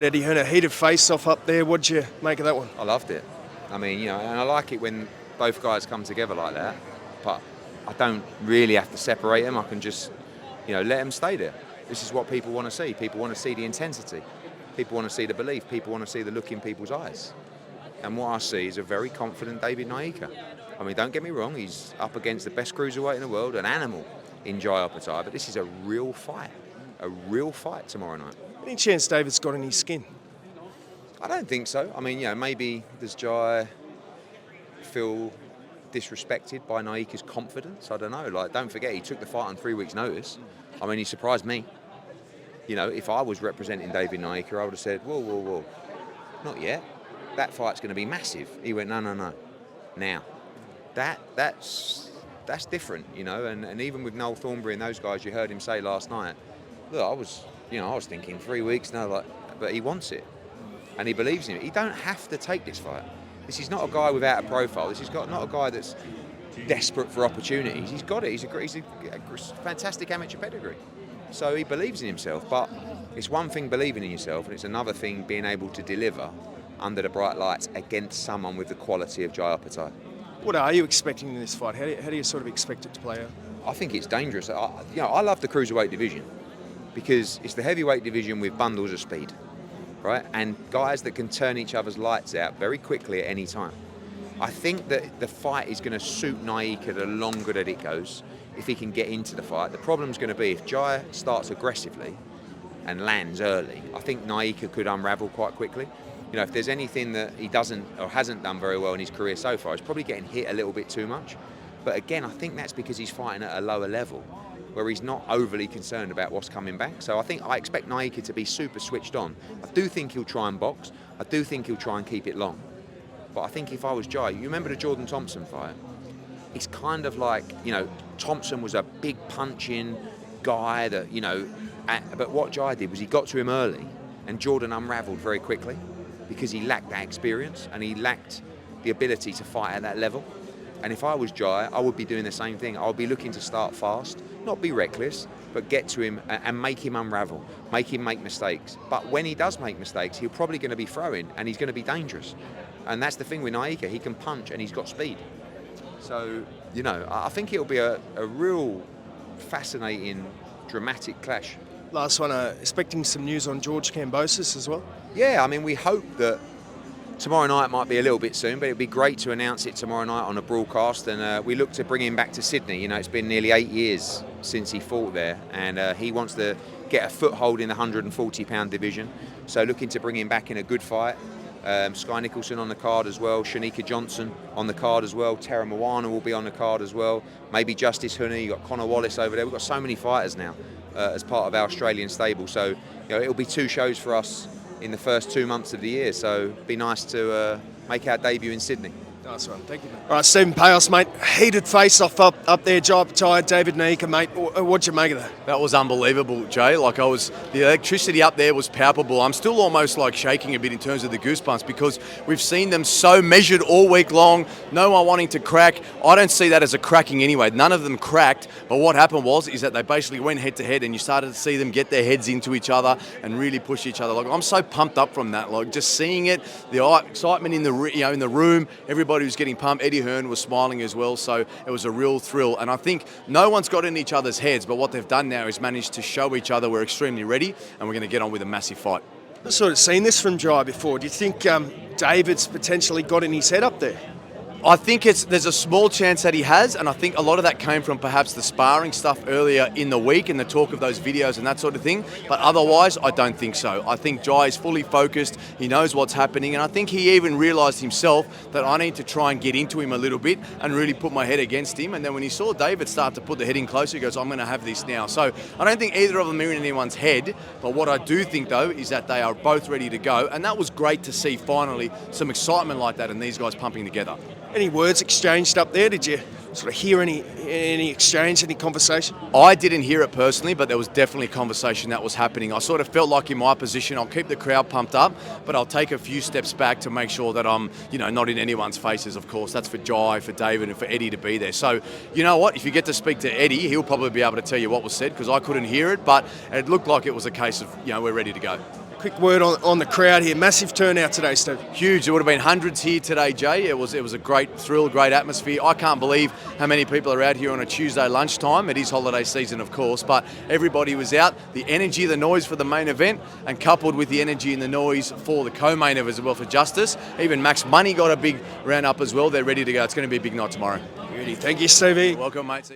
Eddie Hearn, a heated face-off up there. What'd you make of that one? I loved it. I mean, and I like it when both guys come together like that, but I don't really have to separate them. I can just, let them stay there. This is what people want to see. People want to see the intensity. People want to see the belief. People want to see the look in people's eyes. And what I see is a very confident David Nyika. I mean, don't get me wrong, he's up against the best cruiserweight in the world, an animal in Opetaia, but this is a real fight tomorrow night. Any chance David's got in his skin? I don't think so. I mean, maybe does Jai feel disrespected by Nyika's confidence? I don't know. Don't forget, he took the fight on 3 weeks' notice. I mean, he surprised me. If I was representing David Nyika, I would have said, whoa, not yet. That fight's going to be massive. He went, no. Now, that's different, and even with Noel Thornberry and those guys, you heard him say last night, look, I was thinking 3 weeks, but he wants it. And he believes in it. He don't have to take this fight. This is not a guy without a profile. This is not a guy that's desperate for opportunities. He's got it. He's a fantastic amateur pedigree. So he believes in himself. But it's one thing believing in yourself, and it's another thing being able to deliver under the bright lights against someone with the quality of Opetaia. What are you expecting in this fight? How do you sort of expect it to play out? I think it's dangerous. I love the cruiserweight division because it's the heavyweight division with bundles of speed. Right? And guys that can turn each other's lights out very quickly at any time. I think that the fight is going to suit Nyika the longer that it goes, if he can get into the fight. The problem's going to be if Jai starts aggressively and lands early, I think Nyika could unravel quite quickly. If there's anything that he doesn't or hasn't done very well in his career so far, it's probably getting hit a little bit too much. But again, I think that's because he's fighting at a lower level, where he's not overly concerned about what's coming back. So I expect Nyika to be super switched on. I do think he'll try and box. I do think he'll try and keep it long. But I think if I was Jai, you remember the Jordan Thompson fight? It's kind of like, Thompson was a big punching guy that, but what Jai did was he got to him early and Jordan unravelled very quickly because he lacked that experience and he lacked the ability to fight at that level. And if I was Jai, I would be doing the same thing. I would be looking to start fast, not be reckless, but get to him and make him unravel, make him make mistakes. But when he does make mistakes, he's probably going to be throwing and he's going to be dangerous. And that's the thing with Nyika, he can punch and he's got speed. So, I think it'll be a real fascinating, dramatic clash. Last one, expecting some news on George Kambosos as well? Yeah, I mean, we hope that tomorrow night might be a little bit soon, but it'd be great to announce it tomorrow night on a broadcast. And we look to bring him back to Sydney. It's been nearly 8 years since he fought there, and he wants to get a foothold in the 140-pound division. So looking to bring him back in a good fight. Sky Nicholson on the card as well, Shanika Johnson on the card as well, Tara Moana will be on the card as well, maybe Justice Honey, you've got Connor Wallace over there. We've got so many fighters now as part of our Australian stable, so it'll be 2 shows for us in the first 2 months of the year, so it'd be nice to make our debut in Sydney. Nice one, thank you, mate. All right, Stephen Peios, mate, heated face-off up there, Opetaia, David Nyika, mate. What'd you make of that? That was unbelievable, Jay. The electricity up there was palpable. I'm still almost shaking a bit in terms of the goosebumps because we've seen them so measured all week long, no one wanting to crack. I don't see that as a cracking anyway. None of them cracked, but what happened is that they basically went head to head and you started to see them get their heads into each other and really push each other. I'm so pumped up from that. Just seeing it, the excitement in the room, everybody was getting pumped. Eddie Hearn was smiling as well, so it was a real thrill. And I think no one's got in each other's heads, but what they've done now is managed to show each other we're extremely ready and we're going to get on with a massive fight. I've sort of seen this from Jai before. Do you think David's potentially got in his head up there? I think there's a small chance that he has, and I think a lot of that came from perhaps the sparring stuff earlier in the week and the talk of those videos and that sort of thing. But otherwise, I don't think so. I think Jai is fully focused. He knows what's happening, and I think he even realised himself that I need to try and get into him a little bit and really put my head against him. And then when he saw David start to put the head in closer, he goes, I'm going to have this now. So I don't think either of them are in anyone's head. But what I do think, though, is that they are both ready to go. And that was great to see finally some excitement like that and these guys pumping together. Any words exchanged up there? Did you sort of hear any exchange, any conversation? I didn't hear it personally, but there was definitely conversation that was happening. I sort of felt like in my position, I'll keep the crowd pumped up, but I'll take a few steps back to make sure that I'm, not in anyone's faces, of course. That's for Jai, for David, and for Eddie to be there. So, you know what? If you get to speak to Eddie, he'll probably be able to tell you what was said because I couldn't hear it, but it looked like it was a case of, we're ready to go. quick word on the crowd here. Massive turnout today, Steve. Huge. There would have been hundreds here today, Jay. It was a great thrill, great atmosphere. I can't believe how many people are out here on a Tuesday lunchtime. It is holiday season, of course, but everybody was out. The energy, the noise for the main event, and coupled with the energy and the noise for the co-main event as well for Justice. Even Max Money got a big round up as well. They're ready to go. It's going to be a big night tomorrow. Beauty. Thank you, Stevie. Welcome, mate.